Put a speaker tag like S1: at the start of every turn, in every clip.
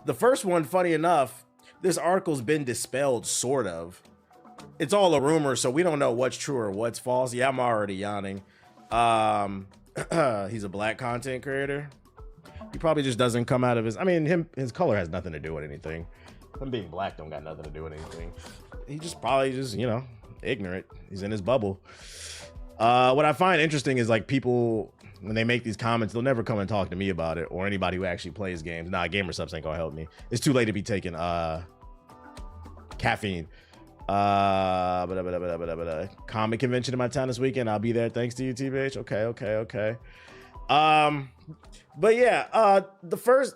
S1: The first one, funny enough, this article's been dispelled, sort of. It's all a rumor, so we don't know what's true or what's false. Yeah, I'm already yawning. He's a black content creator. He probably just doesn't come out of his, I mean, his color has nothing to do with anything. Him being black don't got nothing to do with anything. He just probably just, you know, ignorant. He's in his bubble. What I find interesting is like people, when they make these comments, they'll never come and talk to me about it or anybody who actually plays games. Nah, gamer subs ain't gonna help me. It's too late to be taking caffeine. Comic convention in my town this weekend. I'll be there. Thanks to you, TBH. Okay. But yeah, the first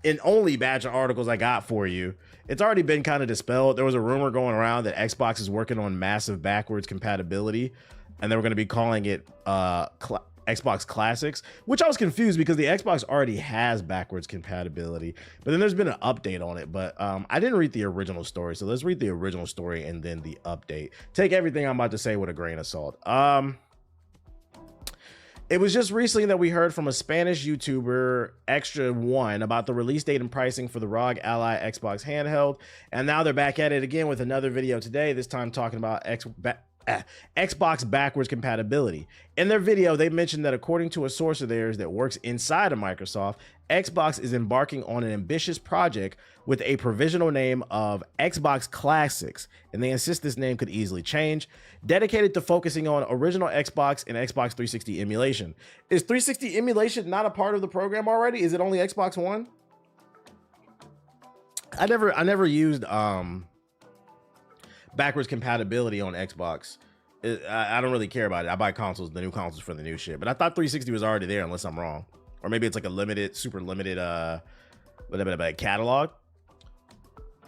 S1: and only batch of articles I got for you, it's already been kind of dispelled. There was a rumor going around that Xbox is working on massive backwards compatibility, and they were going to be calling it Xbox Classics, which I was confused because the Xbox already has backwards compatibility, but then there's been an update on it. But I didn't read the original story, so let's read the original story and then the update. Take everything I'm about to say with a grain of salt. It was just recently that we heard from a Spanish YouTuber, Extra One, about the release date and pricing for the ROG Ally Xbox handheld, and now they're back at it again with another video today, this time talking about Xbox backwards compatibility. In their video, they mentioned that according to a source of theirs that works inside of Microsoft, Xbox is embarking on an ambitious project with a provisional name of Xbox Classics, and they insist this name could easily change, dedicated to focusing on original Xbox and Xbox 360 emulation. Is 360 emulation not a part of the program already? Is it only Xbox One? I never used backwards compatibility on Xbox. I don't really care about it. I buy consoles, the new consoles for the new shit. But I thought 360 was already there, unless I'm wrong. Or maybe it's like a limited, super limited catalog.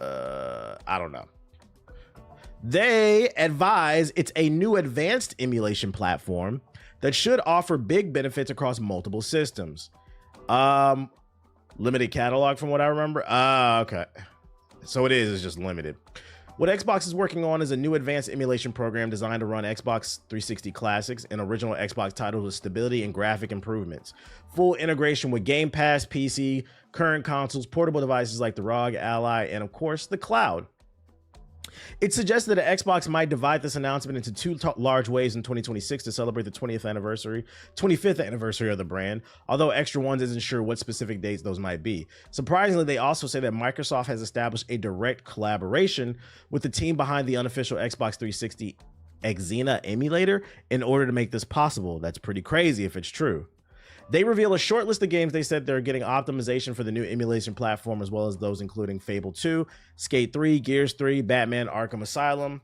S1: I don't know. They advise it's a new advanced emulation platform that should offer big benefits across multiple systems. Limited catalog from what I remember. Okay. So it's just limited. What Xbox is working on is a new advanced emulation program designed to run Xbox 360 classics and original Xbox titles with stability and graphic improvements. Full integration with Game Pass, PC, current consoles, portable devices like the ROG Ally, and of course, the cloud. It suggested that Xbox might divide this announcement into two large waves in 2026 to celebrate the 25th anniversary of the brand, although Extra Ones isn't sure what specific dates those might be. Surprisingly, they also say that Microsoft has established a direct collaboration with the team behind the unofficial Xbox 360 Xena emulator in order to make this possible. That's pretty crazy if it's true. They reveal a short list of games they said they're getting optimization for the new emulation platform, as well as those including Fable 2, Skate 3, Gears 3, Batman Arkham Asylum.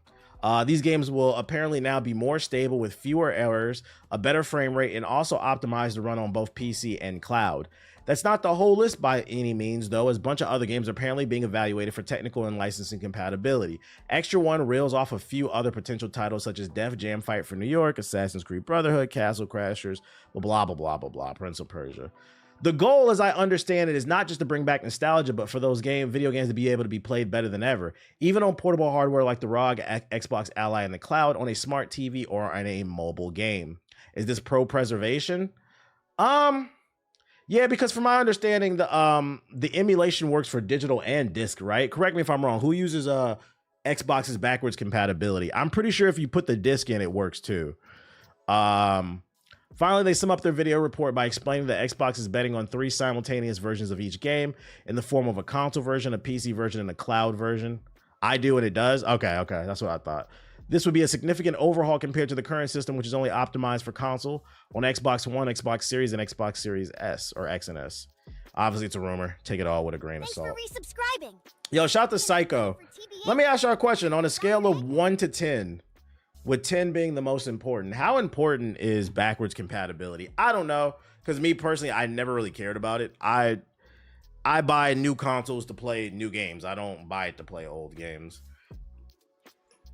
S1: These games will apparently now be more stable with fewer errors, a better frame rate, and also optimized to run on both PC and cloud. That's not the whole list by any means, though, as a bunch of other games are apparently being evaluated for technical and licensing compatibility. Extra One rails off a few other potential titles such as Def Jam Fight for New York, Assassin's Creed Brotherhood, Castle Crashers, blah, blah, blah, blah, blah, Prince of Persia. The goal, as I understand it, is not just to bring back nostalgia, but for those video games to be able to be played better than ever, even on portable hardware like the ROG Xbox Ally in the cloud, on a smart TV, or on a mobile game. Is this pro-preservation? Yeah, because from my understanding, the emulation works for digital and disc, right? Correct me if I'm wrong. Who uses Xbox's backwards compatibility? I'm pretty sure if you put the disc in, it works too. Finally, they sum up their video report by explaining that Xbox is betting on 3 simultaneous versions of each game in the form of a console version, a PC version, and a cloud version. I do, and it does? Okay, that's what I thought. This would be a significant overhaul compared to the current system, which is only optimized for console on Xbox One, Xbox Series, and Xbox Series S, or X and S. Obviously, it's a rumor. Take it all with a grain of salt.
S2: Thanks for resubscribing.
S1: Yo, shout to Psycho. Let me ask y'all a question. On a scale of 1 to 10, with 10 being the most important, how important is backwards compatibility? I don't know, because me personally, I never really cared about it. I buy new consoles to play new games. I don't buy it to play old games.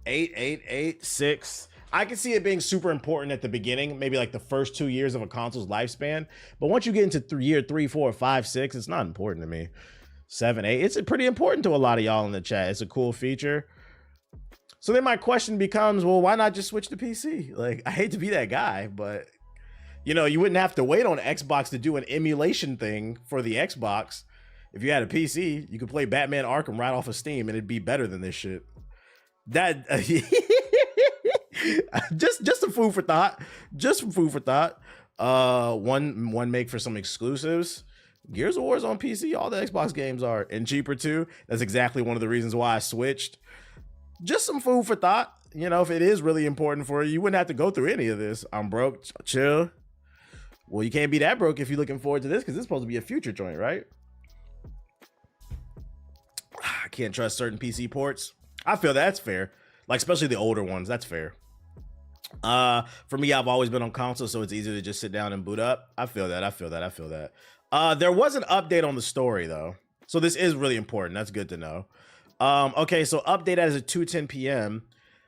S1: 8, 6. I can see it being super important at the beginning, maybe like the first 2 years of a console's lifespan. But once you get into year 3, 4, 5, 6, it's not important to me. 7, 8, it's pretty important to a lot of y'all in the chat. It's a cool feature. So then my question becomes, well, why not just switch to PC? Like, I hate to be that guy, but you know, you wouldn't have to wait on Xbox to do an emulation thing for the Xbox. if you had a PC, you could play Batman Arkham right off of Steam and it'd be better than this shit. That just some food for thought. Just some food for thought. One make for some exclusives. Gears of War's on PC. All the Xbox games are, and cheaper too. That's exactly one of the reasons why I switched. Just some food for thought. You know, if it is really important for you, you wouldn't have to go through any of this. I'm broke. Chill. Well, you can't be that broke if you're looking forward to this, because it's supposed to be a future joint, right? I can't trust certain PC ports. I feel that's fair. Like, especially the older ones. That's fair. For me, I've always been on console, so it's easier to just sit down and boot up. I feel that. There was an update on the story, though. So this is really important. That's good to know. Okay, so update as of 2:10 p.m.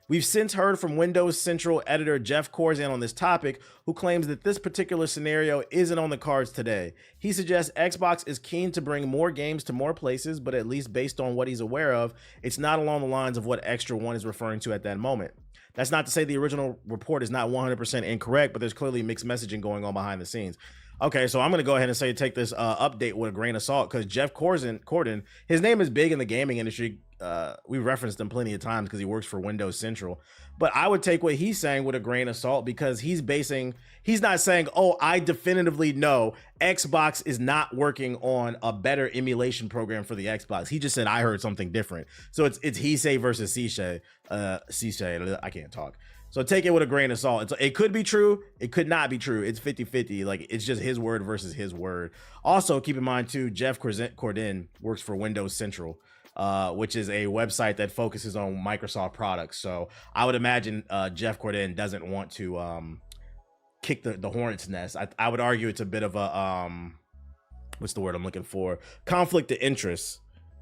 S1: We've since heard from Windows Central editor Jeff Corzan on this topic, who claims that this particular scenario isn't on the cards today. He suggests Xbox is keen to bring more games to more places, but at least based on what he's aware of, it's not along the lines of what Extra One is referring to at that moment. That's not to say the original report is not 100% incorrect, but there's clearly mixed messaging going on behind the scenes. Okay, so I'm going to go ahead and say take this update with a grain of salt, because Jeff Corden, his name is big in the gaming industry. We referenced him plenty of times because he works for Windows Central. But I would take what he's saying with a grain of salt, because he's not saying, oh, I definitively know Xbox is not working on a better emulation program for the Xbox. He just said, I heard something different. So it's he say versus she say. I can't talk. So take it with a grain of salt. It could be true. It could not be true. It's 50-50. Like, it's just his word versus his word. Also, keep in mind, too, Jeff Corden works for Windows Central, which is a website that focuses on Microsoft products. So I would imagine Jeff Corden doesn't want to kick the hornet's nest. I would argue it's a bit of a, what's the word I'm looking for? Conflict of interest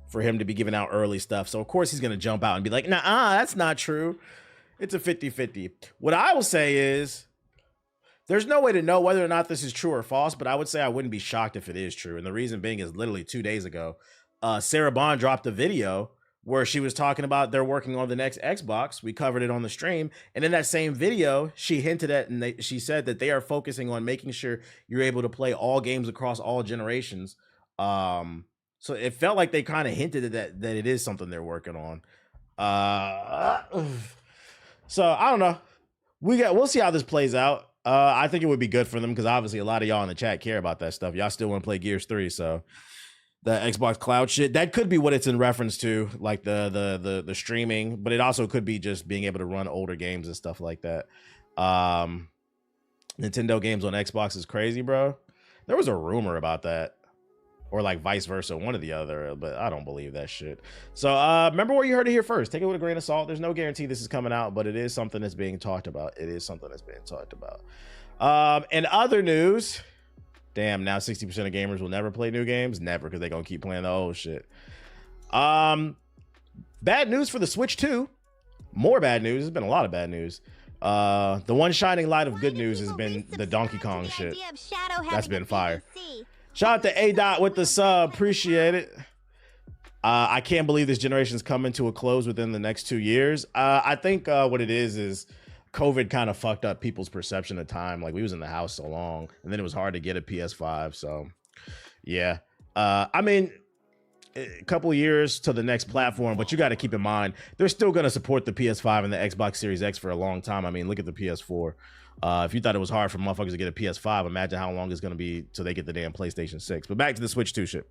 S1: for him to be giving out early stuff. So, of course, he's going to jump out and be like, nah, that's not true. It's a 50-50. What I will say is there's no way to know whether or not this is true or false, but I would say I wouldn't be shocked if it is true. And the reason being is literally 2 days ago, Sarah Bond dropped a video where she was talking about they're working on the next Xbox. We covered it on the stream. And in that same video, she hinted at, and she said that they are focusing on making sure you're able to play all games across all generations. So it felt like they kind of hinted at that it is something they're working on. So I don't know. We'll see how this plays out. I think it would be good for them because obviously a lot of y'all in the chat care about that stuff. Y'all still want to play Gears 3, so the Xbox Cloud shit, that could be what it's in reference to, like the streaming, but it also could be just being able to run older games and stuff like that. Nintendo games on Xbox is crazy, bro. There was a rumor about that. Or like vice versa, one or the other, but I don't believe that shit. So remember where you heard it here first. Take it with a grain of salt. There's no guarantee this is coming out, but it is something that's being talked about. And other news, damn, now 60% of gamers will never play new games. Never, because they're going to keep playing the old shit. Bad news for the Switch 2. More bad news. There's been a lot of bad news. The one shining light of good news has been the Donkey Kong shit. That's been fire. Shout out to A-Dot with the sub. Appreciate it. I can't believe this generation's coming to a close within the next 2 years. I think what it is COVID kind of fucked up people's perception of time. Like, we was in the house so long, and then it was hard to get a PS5. So, yeah. I mean, a couple of years to the next platform, but you got to keep in mind, they're still going to support the PS5 and the Xbox Series X for a long time. I mean, look at the PS4. If you thought it was hard for motherfuckers to get a PS5, imagine how long it's going to be till they get the damn PlayStation 6. But back to the Switch 2 shit.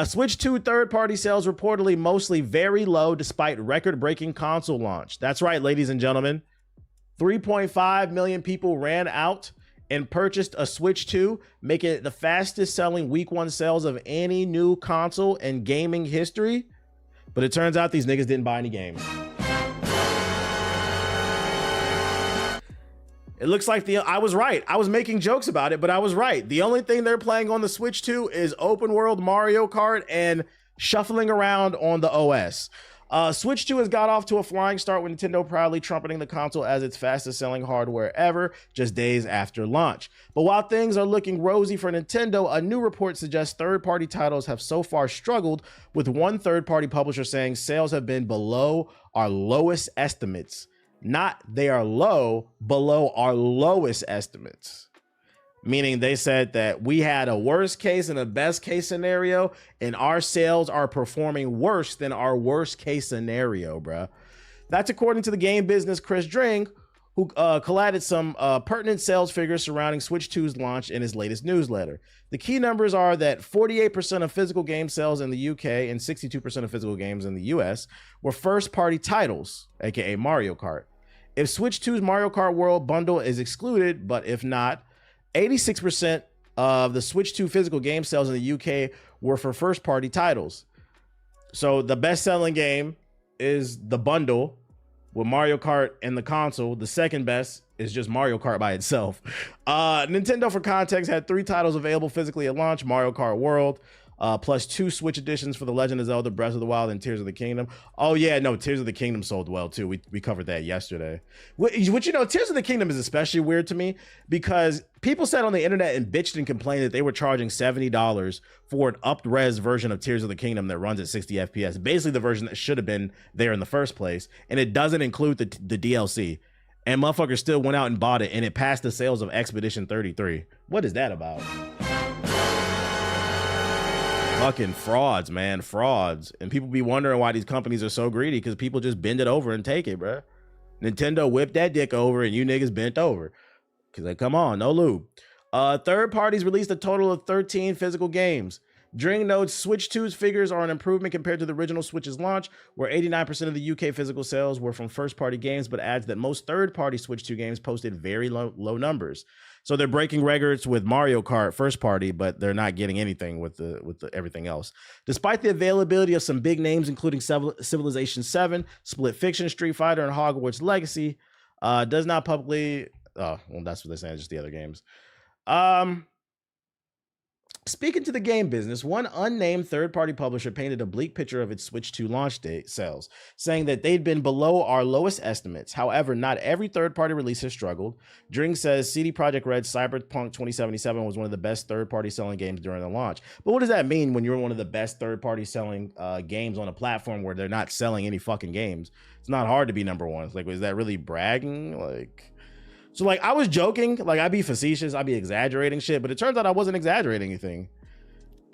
S1: Switch 2 third-party sales reportedly mostly very low despite record-breaking console launch. That's right, ladies and gentlemen. 3.5 million people ran out and purchased a Switch 2, making it the fastest-selling week one sales of any new console in gaming history. But it turns out these niggas didn't buy any games. It looks like I was right. I was making jokes about it, but I was right. The only thing they're playing on the Switch 2 is open world Mario Kart and shuffling around on the OS. Switch 2 has got off to a flying start with Nintendo proudly trumpeting the console as its fastest selling hardware ever, just days after launch. But while things are looking rosy for Nintendo, a new report suggests third-party titles have so far struggled, with one third-party publisher saying sales have been below our lowest estimates. Not they are low, below our lowest estimates. meaning they said that we had a worst case and a best case scenario, and our sales are performing worse than our worst case scenario, bruh. That's according to the game business Chris Dring, who collided some pertinent sales figures surrounding Switch 2's launch in his latest newsletter. The key numbers are that 48% of physical game sales in the UK and 62% of physical games in the US were first-party titles, aka Mario Kart. If Switch 2's Mario Kart World bundle is excluded, but if not, 86% of the Switch 2 physical game sales in the UK were for first-party titles. So the best-selling game is the bundle with Mario Kart and the console. The second best is just Mario Kart by itself. Nintendo, for context, had 3 titles available physically at launch: Mario Kart World, plus 2 Switch editions for The Legend of Zelda Breath of the Wild and Tears of the Kingdom. Oh yeah, no, Tears of the Kingdom sold well too. We covered that yesterday. Which, you know, Tears of the Kingdom is especially weird to me because people said on the internet and bitched and complained that they were charging $70 for an up-res version of Tears of the Kingdom that runs at 60 FPS. Basically the version that should have been there in the first place, and it doesn't include the DLC. And motherfuckers still went out and bought it, and it passed the sales of Expedition 33. What is that about? Fucking frauds, man, frauds. And people be wondering why these companies are so greedy, because people just bend it over and take it, bro. Nintendo whipped that dick over and you niggas bent over. Because, like, come on, no lube. Third parties released a total of 13 physical games. Dring notes Switch 2's figures are an improvement compared to the original Switch's launch, where 89% of the UK physical sales were from first-party games, but adds that most third-party Switch 2 games posted very low numbers. So they're breaking records with Mario Kart first party, but they're not getting anything with the everything else. Despite the availability of some big names, including Civilization 7, Split Fiction, Street Fighter, and Hogwarts Legacy, does not publicly. Oh, well, that's what they're saying. Just the other games. Speaking to the game business, one unnamed third-party publisher painted a bleak picture of its Switch 2 launch date sales, saying that they'd been below our lowest estimates. However, not every third-party release has struggled. Dring says CD Projekt Red's Cyberpunk 2077 was one of the best third-party selling games during the launch. But what does that mean when you're one of the best third-party selling games on a platform where they're not selling any fucking games? It's not hard to be number one. It's like, is that really bragging? Like... So, like, I was joking, like, I'd be facetious, I'd be exaggerating shit, but it turns out I wasn't exaggerating anything.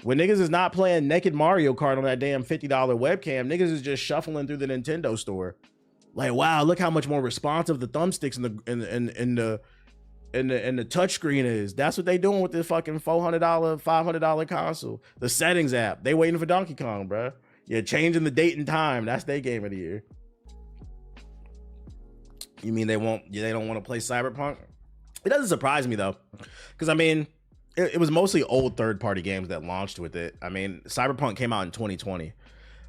S1: When niggas is not playing naked Mario Kart on that damn $50 webcam, niggas is just shuffling through the Nintendo store. Like, wow, look how much more responsive the thumbsticks and the touchscreen is. That's what they doing with this fucking $400, $500 console. The settings app, they waiting for Donkey Kong, bro. Yeah, changing the date and time. That's their game of the year. You mean they don't want to play Cyberpunk? It doesn't surprise me though, because I mean, it was mostly old third-party games that launched with it. I mean, Cyberpunk came out in 2020.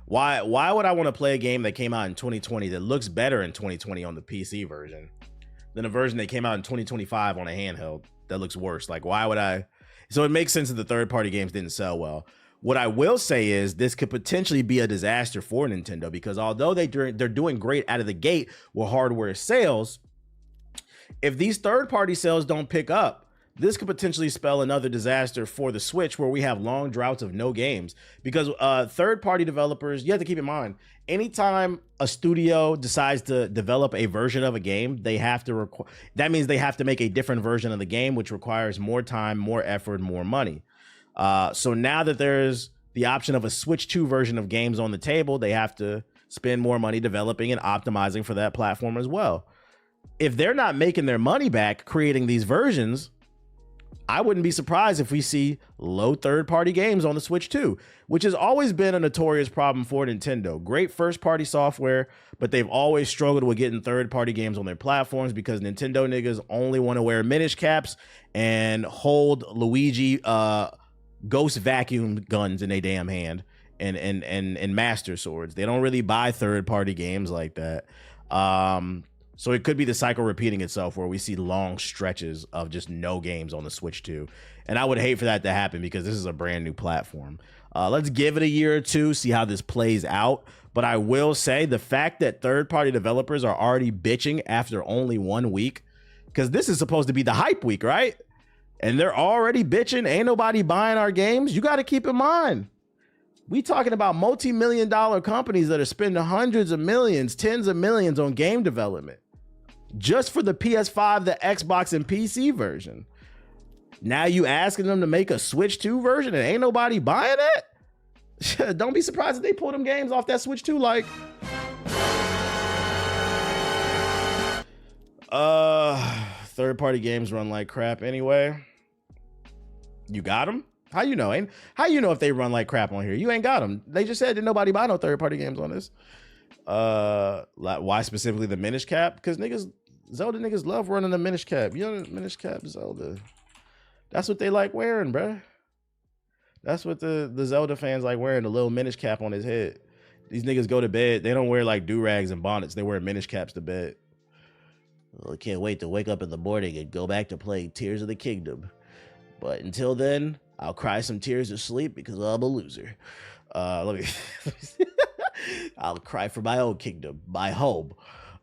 S1: Why would I want to play a game that came out in 2020 that looks better in 2020 on the PC version than a version that came out in 2025 on a handheld that looks worse? Like, why would I? So it makes sense that the third-party games didn't sell well. What I will say is this could potentially be a disaster for Nintendo, because although they're doing great out of the gate with hardware sales, if these third-party sales don't pick up, this could potentially spell another disaster for the Switch, where we have long droughts of no games. Because third-party developers, you have to keep in mind, anytime a studio decides to develop a version of a game, they have to that means they have to make a different version of the game, which requires more time, more effort, more money. So now that there's the option of a Switch 2 version of games on the table, they have to spend more money developing and optimizing for that platform as well. If they're not making their money back creating these versions, I wouldn't be surprised if we see low third-party games on the Switch 2, which has always been a notorious problem for Nintendo. Great first-party software, but they've always struggled with getting third-party games on their platforms because Nintendo niggas only want to wear Minish caps and hold Luigi ghost vacuum guns in a damn hand and master swords. They don't really buy third-party games like that. So it could be the cycle repeating itself where we see long stretches of just no games on the Switch 2. And I would hate for that to happen because this is a brand new platform. Let's give it a year or two, see how this plays out. But I will say the fact that third-party developers are already bitching after only 1 week, because this is supposed to be the hype week, right? And they're already bitching, ain't nobody buying our games. You got to keep in mind, we talking about multi-million-dollar companies that are spending hundreds of millions, tens of millions on game development just for the PS5, the Xbox, and PC version. Now you asking them to make a Switch 2 version and ain't nobody buying that? Don't be surprised if they pull them games off that Switch 2 like. Third-party games run like crap anyway. You got them? How you know? How you know if they run like crap on here? You ain't got them. They just said that nobody buy no third-party games on this. Why specifically the Minish Cap? Because Zelda niggas love running the Minish Cap. You know, Minish Cap Zelda. That's what they like wearing, bruh. That's what the Zelda fans like wearing, the little Minish Cap on his head. These niggas go to bed. They don't wear like do-rags and bonnets. They wear Minish Caps to bed. Well, I can't wait to wake up in the morning and go back to playing Tears of the Kingdom. But until then, I'll cry some tears of sleep because I'm a loser. Let me I'll cry for my own kingdom, my home.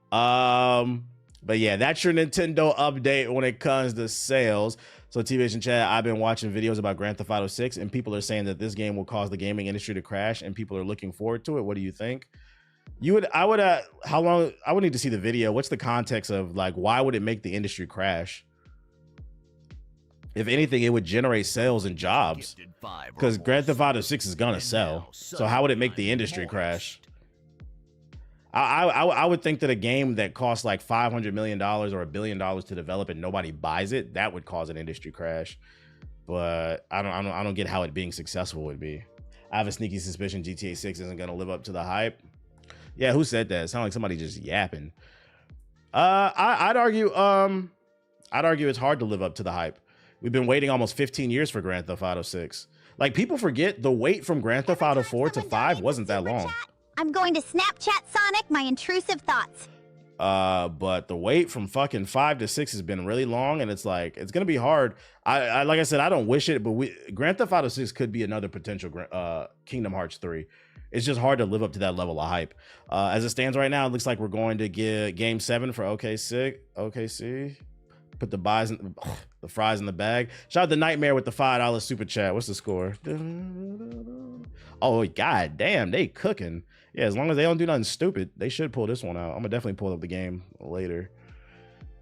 S1: But yeah, that's your Nintendo update when it comes to sales. So TBH and Chad, I've been watching videos about Grand Theft Auto 6, and people are saying that this game will cause the gaming industry to crash, and people are looking forward to it. What do you think? I would need to see the video. What's the context of, like, why would it make the industry crash? If anything, it would generate sales and jobs, because Grand Theft Auto 6 is gonna sell. So how would it make the industry crash? I would think that a game that costs like $500 million or $1 billion to develop and nobody buys it, that would cause an industry crash. But I don't get how it being successful would be. I have a sneaky suspicion GTA 6 isn't gonna live up to the hype. Yeah, who said that? It sounded like somebody just yapping. I'd argue it's hard to live up to the hype. We've been waiting almost 15 years for Grand Theft Auto 6. Like, people forget the wait from Grand Theft Auto 4 to 5 wasn't that long.
S2: I'm going to Snapchat Sonic my intrusive thoughts.
S1: But the wait from fucking 5 to 6 has been really long, and it's like, it's gonna be hard. I like I said, I don't wish it, but Grand Theft Auto 6 could be another potential Kingdom Hearts 3. It's just hard to live up to that level of hype. As it stands right now, it looks like we're going to get Game 7 for OKC. Put the the fries in the bag. Shout out to Nightmare with the $5 super chat. What's the score? Oh, god damn, they cooking. Yeah, as long as they don't do nothing stupid, they should pull this one out. I'm gonna definitely pull up the game later.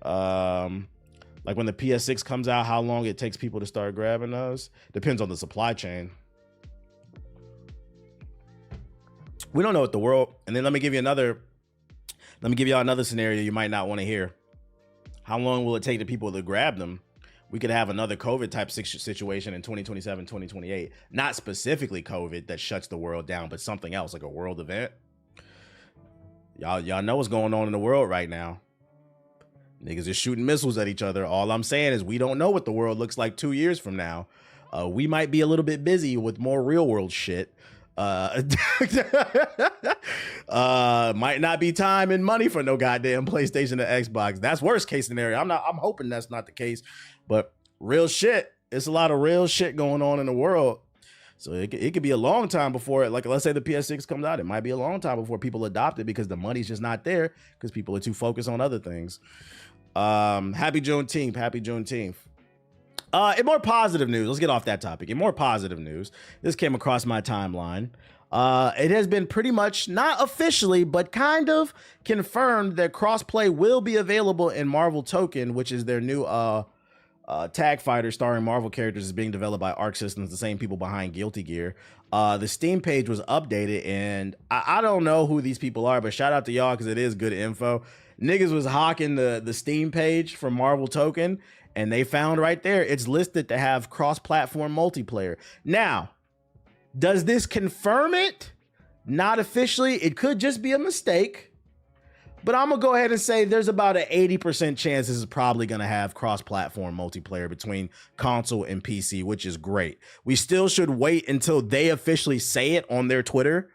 S1: Like when the PS6 comes out, how long it takes people to start grabbing those depends on the supply chain. We don't know what the world. And then let me give you y'all another scenario you might not want to hear. How long will it take the people to grab them? We could have another COVID type situation in 2027, 2028. Not specifically COVID that shuts the world down, but something else, like a world event. Y'all know what's going on in the world right now. Niggas are shooting missiles at each other. All I'm saying is we don't know what the world looks like 2 years from now. We might be a little bit busy with more real world shit. Might not be time and money for no goddamn PlayStation or Xbox. That's worst case scenario. I'm hoping that's not the case, but real shit. It's a lot of real shit going on in the world. So it could be a long time before it, like, let's say the PS6 comes out. It might be a long time before people adopt it because the money's just not there because people are too focused on other things. Happy Juneteenth. Happy Juneteenth. In more positive news, let's get off that topic. In more positive news, this came across my timeline. It has been pretty much, not officially, but kind of confirmed that crossplay will be available in Marvel Token, which is their new tag fighter starring Marvel characters, is being developed by Arc Systems, the same people behind Guilty Gear. The Steam page was updated, and I don't know who these people are, but shout out to y'all because it is good info. Niggas was hawking the Steam page from Marvel Token, and they found right there, it's listed to have cross-platform multiplayer. Now, does this confirm it? Not officially. It could just be a mistake. But I'm going to go ahead and say there's about an 80% chance this is probably going to have cross-platform multiplayer between console and PC, which is great. We still should wait until they officially say it on their Twitter.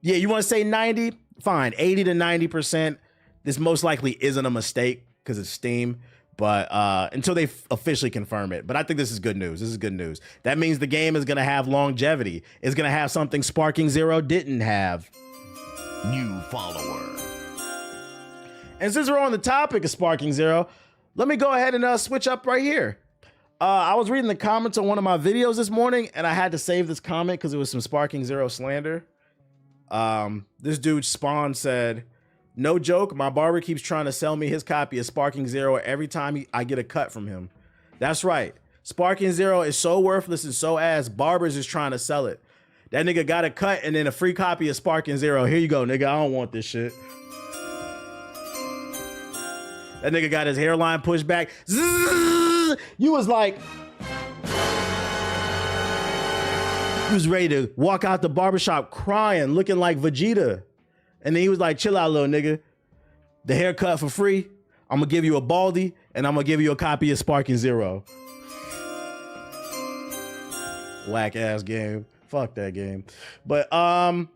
S1: Yeah, you want to say 90? Fine. 80 to 90%. This most likely isn't a mistake because it's Steam. But until they officially confirm it. But I think this is good news. This is good news. That means the game is going to have longevity. It's going to have something Sparking Zero didn't have.
S3: New follower.
S1: And since we're on the topic of Sparking Zero, let me go ahead and switch up right here. I was reading the comments on one of my videos this morning, and I had to save this comment because it was some Sparking Zero slander. This dude, Spawn, said, "No joke, my barber keeps trying to sell me his copy of Sparking Zero every time I get a cut from him." That's right. Sparking Zero is so worthless and so ass. Barbers is trying to sell it. That nigga got a cut and then a free copy of Sparking Zero. Here you go, nigga. I don't want this shit. That nigga got his hairline pushed back. Zzz! You was like, he was ready to walk out the barbershop crying, looking like Vegeta. And then he was like, chill out, little nigga. The haircut for free. I'm gonna give you a baldy and I'm gonna give you a copy of Sparking Zero. Whack ass game. Fuck that game. But I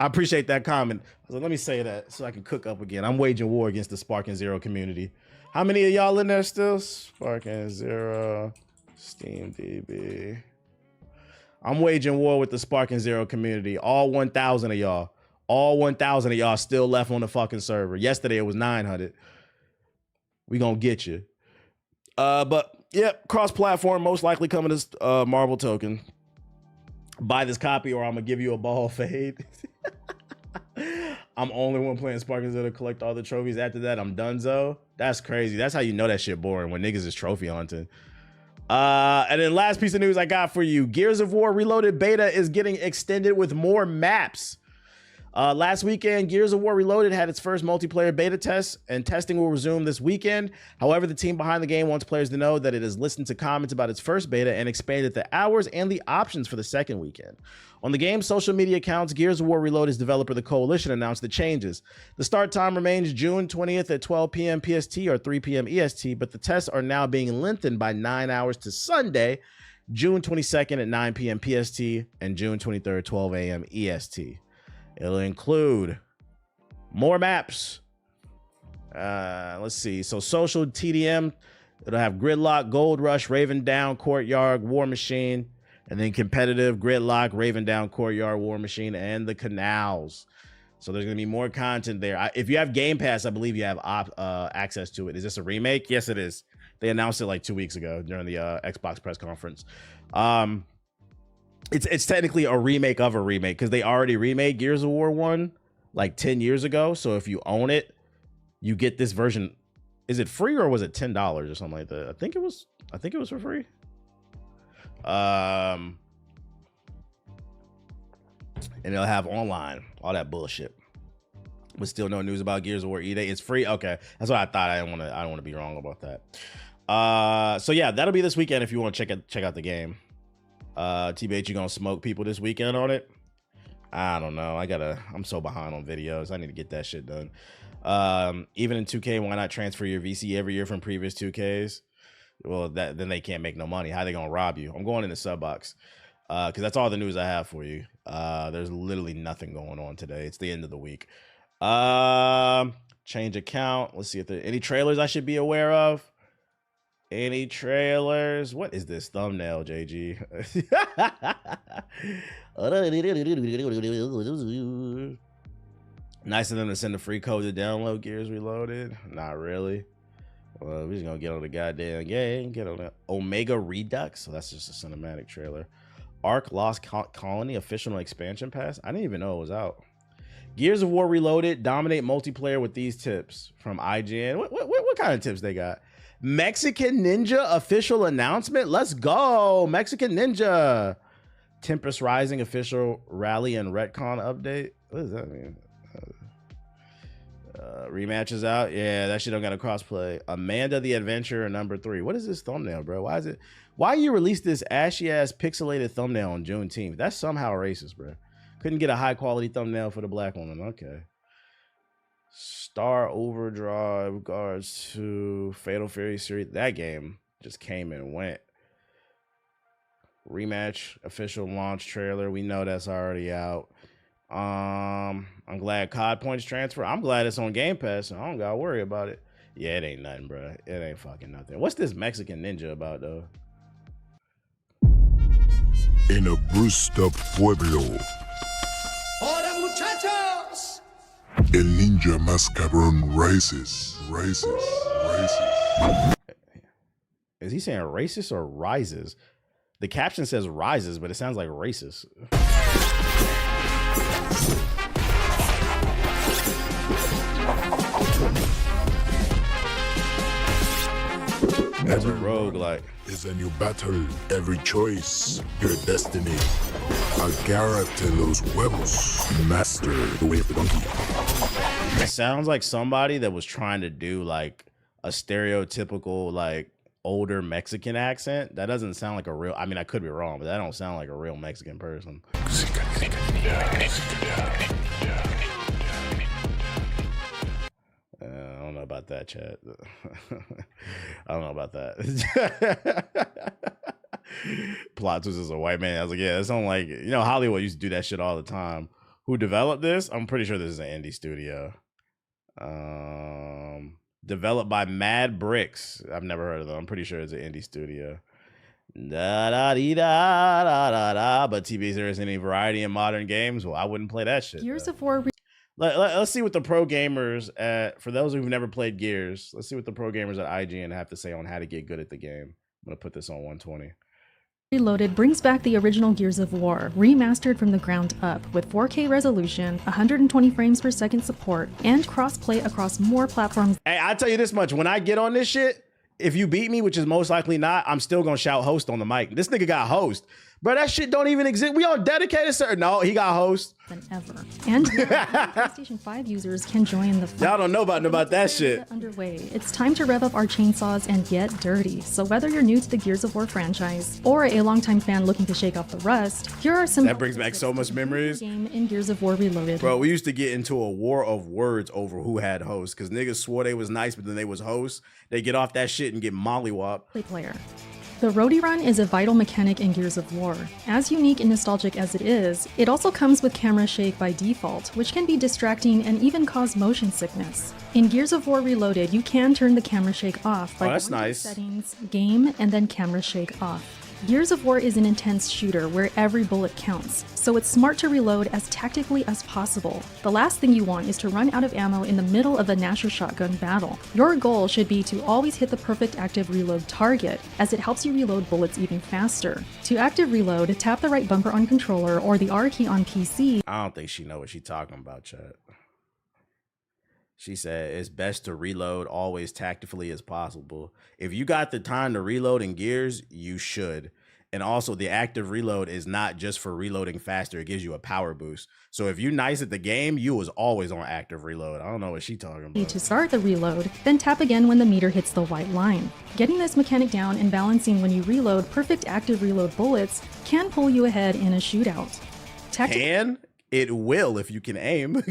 S1: appreciate that comment. So let me say that so I can cook up again. I'm waging war against the Sparking Zero community. How many of y'all in there still? Sparking Zero, Steam DB. I'm waging war with the Sparking Zero community. All 1,000 of y'all. All 1,000 of y'all still left on the fucking server. Yesterday it was 900. We gonna get you. But yep, cross-platform, most likely coming to Marvel Token. Buy this copy or I'm gonna give you a ball fade. I'm only one playing Sparking Zero to collect all the trophies. After that, I'm donezo. That's crazy. That's how you know that shit boring, when niggas is trophy hunting. And then last piece of news I got for you. Gears of War Reloaded beta is getting extended with more maps. Last weekend, Gears of War Reloaded had its first multiplayer beta test, and testing will resume this weekend. However, the team behind the game wants players to know that it has listened to comments about its first beta and expanded the hours and the options for the second weekend. On the game's social media accounts, Gears of War Reloaded's developer, The Coalition, announced the changes. The start time remains June 20th at 12 p.m. PST or 3 p.m. EST, but the tests are now being lengthened by 9 hours to Sunday, June 22nd at 9 p.m. PST and June 23rd, 12 a.m. EST. It'll include more maps. Let's see. So social TDM, it'll have Gridlock, Gold Rush, Raven Down, Courtyard, War Machine, and then competitive Gridlock, Raven Down, Courtyard, War Machine, and the Canals. So there's going to be more content there. If you have Game Pass, I believe you have access to it. Is this a remake? Yes, it is. They announced it like 2 weeks ago during the Xbox press conference. It's technically a remake of a remake because they already remade Gears of War 1 like 10 years ago. So if you own it, you get this version. Is it free or was it $10 or something like that? I think it was for free. And they'll have online, all that bullshit. But still no news about Gears of War E-Day. It's free. Okay. That's what I thought. I don't want to be wrong about that. So yeah, that'll be this weekend if you want to check out the game. TBH, you gonna smoke people this weekend on it? I don't know. I'm so behind on videos. I need to get that shit done. Even in 2K, why not transfer your VC every year from previous 2Ks? Well, then they can't make no money. How they gonna rob you? I'm going in the sub box because that's all the news I have for you. There's literally nothing going on today. It's the end of the week. Change account. Let's see if there are any trailers I should be aware of. Any trailers? What is this thumbnail, JG? Nice of them to send a free code to download Gears Reloaded. Not really. Well, we're just gonna get on the goddamn game. Get on the Omega Redux. So that's just a cinematic trailer. Ark Lost Colony official expansion pass. I didn't even know it was out. Gears of War Reloaded. Dominate multiplayer with these tips from IGN. What kind of tips they got? Mexican Ninja official announcement. Let's go. Mexican Ninja. Tempest Rising official rally and retcon update. What does that mean? Rematches out. Yeah, that shit don't got a crossplay. Amanda the Adventurer #3. What is this thumbnail, bro? Why you release this ashy ass pixelated thumbnail on Juneteenth? That's somehow racist, bro. Couldn't get a high quality thumbnail for the black woman. Okay. Star Overdrive, regards to Fatal Fury series. That game just came and went. Rematch official launch trailer. We know that's already out. I'm glad COD points transfer. I'm glad it's on Game Pass, so I don't gotta worry about it. Yeah, it ain't nothing, bro. It ain't fucking nothing. What's this Mexican Ninja about, though?
S4: En a bruised up pueblo,
S5: ¡Hola, muchachos!
S4: el ninja mascabrón rises.
S1: Is he saying racist or rises? The caption says rises, but it sounds like racist. As a rogue, like
S4: is a new battle. Every choice, your destiny. Agárrate los huevos. Master the way of the donkey.
S1: It sounds like somebody that was trying to do like a stereotypical like older Mexican accent. That doesn't sound like a real, I mean, I could be wrong, but that don't sound like a real Mexican person. I don't know about that, chat. I don't know about that. Plot twist is a white man. I was like, yeah, it sounds like, you know, Hollywood used to do that shit all the time. Who developed this? I'm pretty sure this is an indie studio. Developed by Mad Bricks. I've never heard of them. I'm pretty sure it's an indie studio. Da da dee da da da da. But TB's there isn't any variety in modern games. Well, I wouldn't play that shit.
S6: Gears of War.
S1: Let's see what the pro gamers at, for those who've never played Gears, let's see what the pro gamers at IGN have to say on how to get good at the game. I'm gonna put this on 120.
S6: Reloaded brings back the original Gears of War, remastered from the ground up, with 4K resolution, 120 frames per second support, and cross-play across more platforms.
S1: Hey, I'll tell you this much. When I get on this shit, if you beat me, which is most likely not, I'm still gonna shout host on the mic. This nigga got host. Bro, that shit don't even exist. We on dedicated server. No, he got host.
S6: Than ever. And now, PlayStation 5 users can join the fun.
S1: Y'all don't know about that shit.
S6: Underway. It's time to rev up our chainsaws and get dirty. So whether you're new to the Gears of War franchise or a longtime fan looking to shake off the rust, here are some.
S1: That brings back so much memories.
S6: Game in Gears of War Reloaded.
S1: Bro, we used to get into a war of words over who had hosts because niggas swore they was nice, but then they was hosts. They get off that shit and get mollywopped.
S6: Player. The roadie run is a vital mechanic in Gears of War. As unique and nostalgic as it is, it also comes with camera shake by default, which can be distracting and even cause motion sickness. In Gears of War Reloaded, you can turn the camera shake off by
S1: that's
S6: going to
S1: nice.
S6: Settings, Game, and then Camera Shake Off. Gears of War is an intense shooter where every bullet counts, so it's smart to reload as tactically as possible. The last thing you want is to run out of ammo in the middle of a Nasher shotgun battle. Your goal should be to always hit the perfect active reload target, as it helps you reload bullets even faster. To active reload, tap the right bumper on controller or the R key on PC.
S1: I don't think she know what she talking about, chat. She said it's best to reload always tactically as possible. If you got the time to reload in Gears, you should. And also the active reload is not just for reloading faster. It gives you a power boost. So if you nice at the game, you was always on active reload. I don't know what she talking about.
S6: To start the reload, then tap again when the meter hits the white line. Getting this mechanic down and balancing when you reload perfect active reload bullets can pull you ahead in a shootout.
S1: Can? It will if you can aim.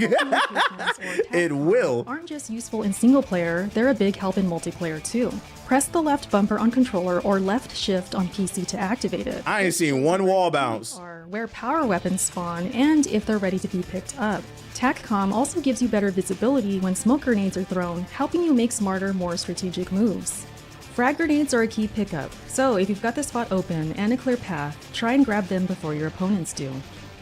S1: It will.
S6: Aren't just useful in single player, they're a big help in multiplayer too. Press the left bumper on controller or left shift on PC to activate it.
S1: I ain't seen one wall bounce.
S6: Are where power weapons spawn and if they're ready to be picked up. TACCOM also gives you better visibility when smoke grenades are thrown, helping you make smarter, more strategic moves. Frag grenades are a key pickup, so if you've got the spot open and a clear path, try and grab them before your opponents do.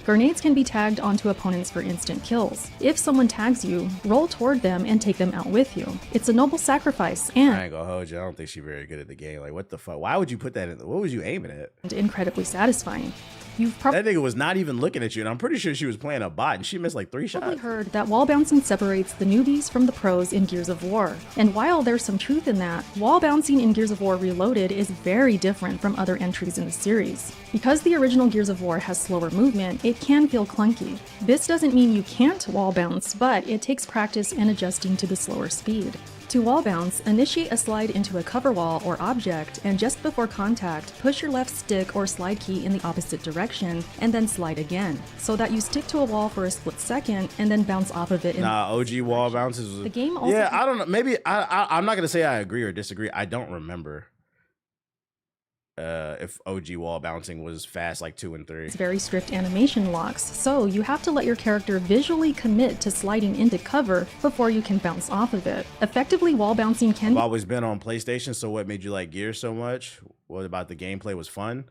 S6: Grenades can be tagged onto opponents for instant kills. If someone tags you, roll toward them and take them out with you. It's a noble sacrifice and
S1: I ain't gonna hold you. I don't think she's very good at the game. Like, what the fuck? Why would you put that in? What was you aiming at?
S6: Incredibly satisfying. You've
S1: That
S6: probably
S1: nigga was not even looking at you, and I'm pretty sure she was playing a bot, and she missed like 3 shots.
S6: heard that wall bouncing separates the newbies from the pros in Gears of War. And while there's some truth in that, wall bouncing in Gears of War Reloaded is very different from other entries in the series. Because the original Gears of War has slower movement, it can feel clunky. This doesn't mean you can't wall bounce, but it takes practice and adjusting to the slower speed. To wall bounce, initiate a slide into a cover wall or object, and just before contact, push your left stick or slide key in the opposite direction, and then slide again, so that you stick to a wall for a split second and then bounce off of it.
S1: Nah, OG wall bounces.
S6: The game also
S1: Yeah, I don't know. Maybe I'm not gonna say I agree or disagree. I don't remember if OG wall bouncing was fast like 2 and 3.
S6: It's very strict animation locks, so you have to let your character visually commit to sliding into cover before you can bounce off of it. Effectively, wall bouncing can
S1: I've always been on PlayStation, so what made you like Gears so much? What about the gameplay was fun?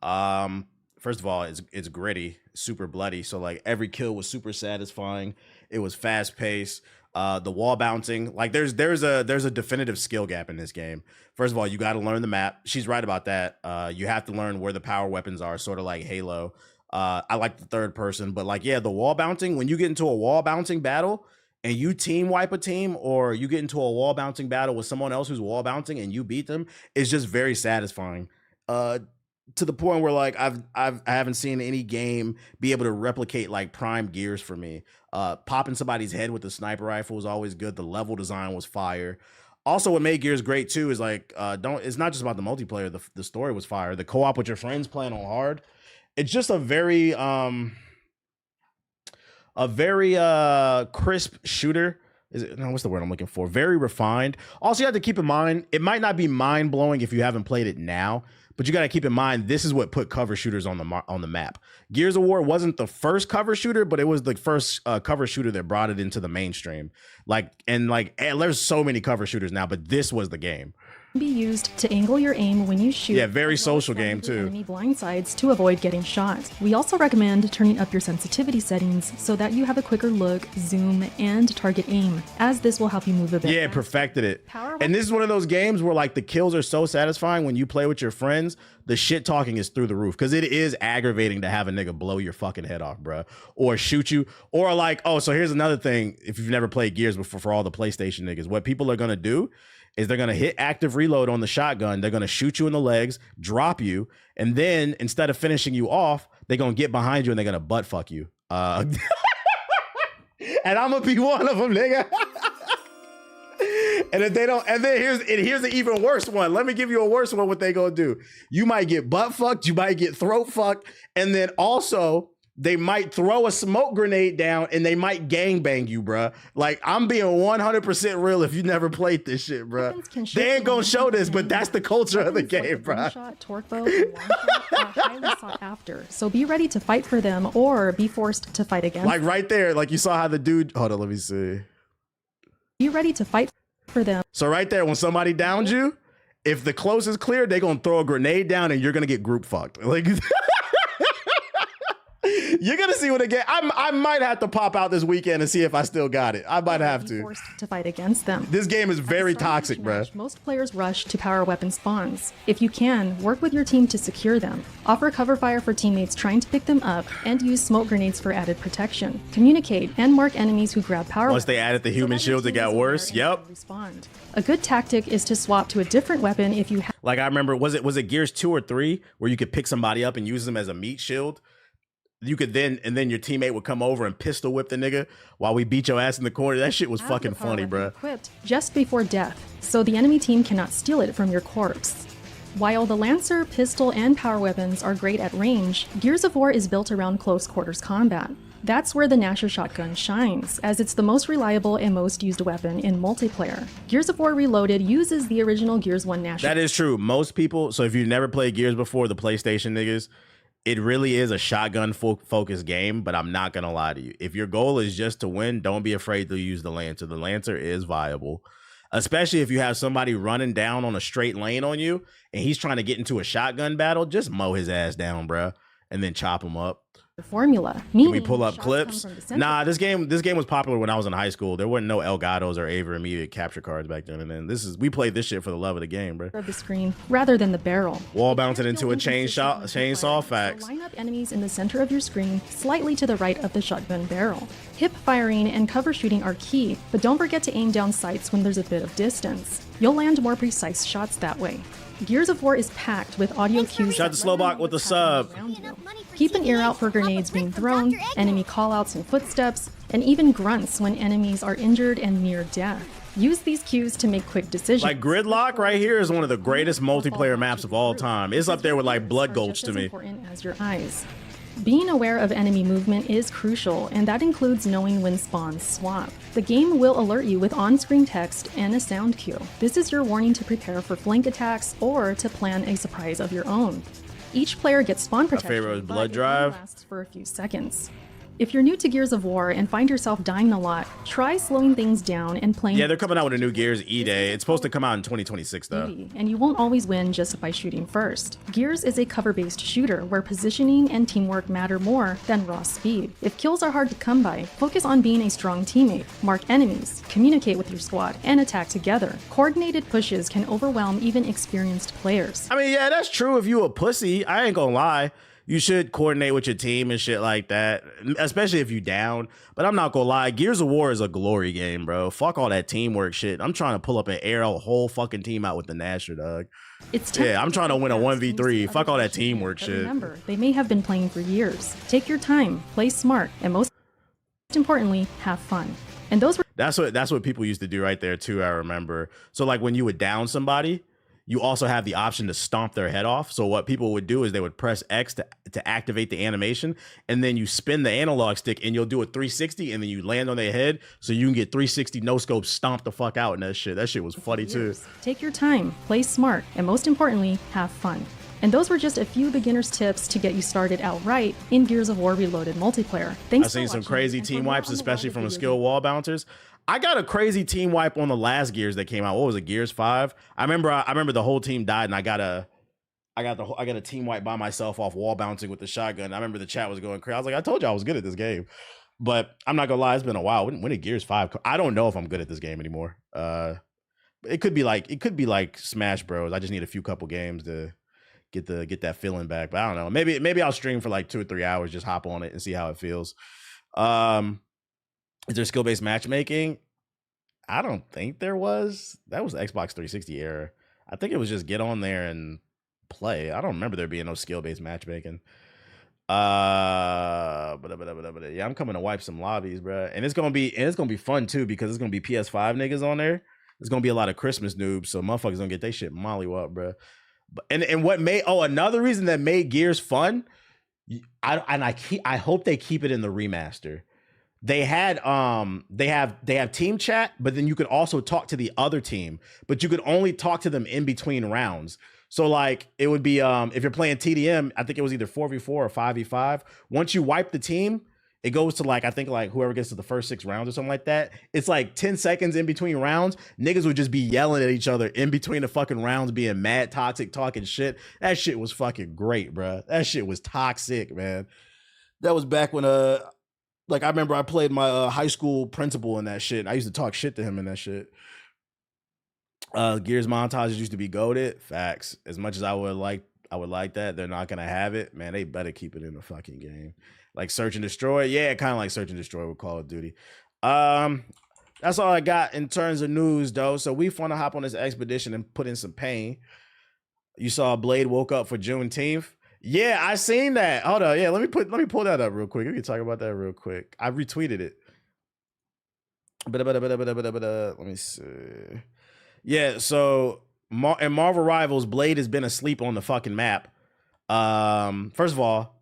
S1: First of all, it's gritty, super bloody, so like every kill was super satisfying. It was fast paced. The wall bouncing, like there's a definitive skill gap in this game. First of all, you got to learn the map. She's right about that. You have to learn where the power weapons are, sort of like Halo. I like the third person, but like, yeah, the wall bouncing, when you get into a wall bouncing battle, and you team wipe a team, or you get into a wall bouncing battle with someone else who's wall bouncing and you beat them, it's just very satisfying. To the point where like I haven't seen any game be able to replicate like Prime Gears for me. Popping somebody's head with the sniper rifle was always good. The level design was fire. Also, what made Gears great too is like it's not just about the multiplayer. The story was fire. The co-op with your friends playing on hard. It's just a very crisp shooter. What's the word I'm looking for? Very refined. Also, you have to keep in mind, it might not be mind blowing if you haven't played it now, but you got to keep in mind, this is what put cover shooters on the map. Gears of War wasn't the first cover shooter, but it was the first cover shooter that brought it into the mainstream. There's so many cover shooters now, but this was the game.
S6: Be used to angle your aim when you shoot.
S1: Yeah, very social game too.
S6: Enemy blind sides to avoid getting shot. We also recommend turning up your sensitivity settings so that you have a quicker look, zoom, and target aim, as this will help you move a bit.
S1: Yeah, perfected it. And this is one of those games where like the kills are so satisfying when you play with your friends. The shit talking is through the roof because it is aggravating to have a nigga blow your fucking head off, bruh, or shoot you, or like, oh, so here's another thing. If you've never played Gears before, for all the PlayStation niggas, what people are gonna do is they're gonna hit active reload on the shotgun. They're gonna shoot you in the legs, drop you, and then instead of finishing you off, they're gonna get behind you and they're gonna butt fuck you. And I'm gonna be one of them, nigga. And if they don't, and then here's the even worse one. Let me give you a worse one. What they gonna do? You might get butt fucked. You might get throat fucked, and then also they might throw a smoke grenade down and they might gangbang you, bruh. Like, I'm being 100% real if you never played this shit, bruh. They ain't gonna show this, but that's the culture of the game, bruh.
S6: Shot, torque bow, and long shot are highly sought after, so be ready to fight for them or be forced to fight against.
S1: Like right there, like you saw how the dude, hold on, let me see.
S6: Be ready to fight for them.
S1: So right there, when somebody downs you, if the close is clear, they're gonna throw a grenade down and you're gonna get group fucked. Like, you're gonna see what again. I might have to pop out this weekend and see if I still got it. I might have to.
S6: Forced to fight against them.
S1: This game is very toxic, bro.
S6: Most players rush to power weapon spawns. If you can, work with your team to secure them. Offer cover fire for teammates trying to pick them up, and use smoke grenades for added protection. Communicate and mark enemies who grab power.
S1: Once they added the human shields, it got worse. Yep.
S6: Respond. A good tactic is to swap to a different weapon if you have.
S1: Like I remember, was it Gears 2 or 3 where you could pick somebody up and use them as a meat shield? You could then your teammate would come over and pistol whip the nigga while we beat your ass in the corner. That shit was fucking funny, bro.
S6: Equipped just before death, so the enemy team cannot steal it from your corpse. While the Lancer, pistol, and power weapons are great at range, Gears of War is built around close quarters combat. That's where the Gnasher shotgun shines, as it's the most reliable and most used weapon in multiplayer. Gears of War Reloaded uses the original Gears 1 Gnasher.
S1: That is true. Most people, so if you've never played Gears before, the PlayStation niggas, it really is a shotgun focused game, but I'm not gonna lie to you. If your goal is just to win, don't be afraid to use the Lancer. The Lancer is viable, especially if you have somebody running down on a straight lane on you and he's trying to get into a shotgun battle. Just mow his ass down, bruh, and then chop him up.
S6: Formula.
S1: Can we pull up clips? Nah, this game was popular when I was in high school. There wasn't no Elgatos or Ava immediate capture cards back then. And then we played this shit for the love of the game, bro.
S6: Of the screen rather than the barrel.
S1: Wall bouncing into a chainsaw facts.
S6: So line up enemies in the center of your screen, slightly to the right of the shotgun barrel. Hip firing and cover shooting are key, but don't forget to aim down sights when there's a bit of distance. You'll land more precise shots that way. Gears of War is packed with audio cues.
S1: Shout out to Slowbot with the sub.
S6: Keep an ear out for grenades being thrown, enemy callouts and footsteps, and even grunts when enemies are injured and near death. Use these cues to make quick decisions.
S1: Like Gridlock right here is one of the greatest multiplayer maps of all time. It's up there with like Blood Gulch to me.
S6: Important as your eyes. Being aware of enemy movement is crucial, and that includes knowing when spawns swap. The game will alert you with on-screen text and a sound cue. This is your warning to prepare for flank attacks or to plan a surprise of your own. Each player gets spawn protection,
S1: my favorite was Blood
S6: but
S1: Drive.
S6: It only lasts for a few seconds. If you're new to Gears of War and find yourself dying a lot, try slowing things down and playing.
S1: Yeah, they're coming out with a new Gears E-Day. It's supposed to come out in 2026 though.
S6: And you won't always win just by shooting first. Gears is a cover-based shooter where positioning and teamwork matter more than raw speed. If kills are hard to come by, focus on being a strong teammate, mark enemies, communicate with your squad, and attack together. Coordinated pushes can overwhelm even experienced players.
S1: I mean, yeah, that's true if you a pussy. I ain't gonna lie. You should coordinate with your team and shit like that, especially if you down. But I'm not gonna lie, Gears of War is a glory game, bro. Fuck all that teamwork shit. I'm trying to pull up and air a whole fucking team out with the Nasher, dog. I'm trying to win a 1v3. Fuck all that teamwork shit.
S6: Remember, they may have been playing for years. Take your time, play smart, and most importantly, have fun. And those were
S1: that's what people used to do right there too. I remember. So like when you would down somebody, you also have the option to stomp their head off. So what people would do is they would press X to activate the animation, and then you spin the analog stick and you'll do a 360 and then you land on their head so you can get 360 no scope stomp the fuck out. And that shit was funny too.
S6: Take your time, play smart, and most importantly, have fun. And those were just a few beginner's tips to get you started outright in Gears of War Reloaded multiplayer. Thanks.
S1: I've seen some crazy team wipes, especially from skill wall bouncers. I got a crazy team wipe on the last Gears that came out. What was it, Gears 5? I remember the whole team died, and I got a team wipe by myself off wall bouncing with the shotgun. I remember the chat was going crazy. I was like, I told you I was good at this game, but I'm not gonna lie, it's been a while. When did Gears 5? I don't know if I'm good at this game anymore. It could be like Smash Bros. I just need a couple games to get that feeling back. But I don't know. Maybe I'll stream for like 2 or 3 hours, just hop on it and see how it feels. Is there skill-based matchmaking? I don't think there was. That was the Xbox 360 era. I think it was just get on there and play. I don't remember there being no skill-based matchmaking. Yeah, I'm coming to wipe some lobbies, bro. And it's gonna be fun too, because it's gonna be PS5 niggas on there. There's gonna be a lot of Christmas noobs, so motherfuckers gonna get they shit mollywopped, bro. And what made another reason that made Gears fun, I hope they keep it in the remaster. They have team chat, but then you could also talk to the other team, but you could only talk to them in between rounds. So like it would be if you're playing TDM, I think it was either 4v4 or 5v5. Once you wipe the team, it goes to like, I think like whoever gets to the first 6 rounds or something like that. It's like 10 seconds in between rounds. Niggas would just be yelling at each other in between the fucking rounds, being mad, toxic, talking shit. That shit was fucking great, bro. That shit was toxic, man. That was back when like I remember I played my high school principal in that shit. I used to talk shit to him in that shit. Gears montages used to be goated. Facts. As much as I would like that, they're not gonna have it. Man, they better keep it in the fucking game. Like Search and Destroy. Yeah, kind of like Search and Destroy with Call of Duty. That's all I got in terms of news, though. So we want to hop on this expedition and put in some pain. You saw Blade woke up for Juneteenth. Yeah, I seen that. Hold on. Yeah, let me pull that up real quick. We can talk about that real quick. I retweeted it. Let me see. Yeah, so in Marvel Rivals, Blade has been asleep on the fucking map. First of all,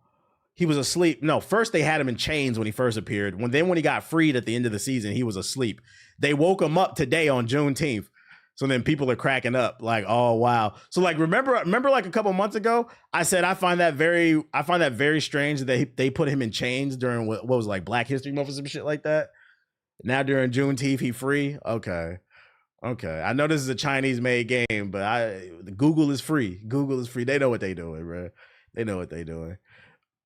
S1: he was asleep. No, first they had him in chains when he first appeared. When he got freed at the end of the season, he was asleep. They woke him up today on Juneteenth. So then people are cracking up like, oh wow. So like remember like a couple months ago, I said I find that very strange that they put him in chains during what was like Black History Month or some shit like that. Now during Juneteenth he free. Okay. I know this is a Chinese made game, but Google is free. They know what they doing, bro. They know what they doing.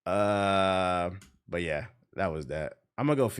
S1: But yeah, that was that. I'm gonna go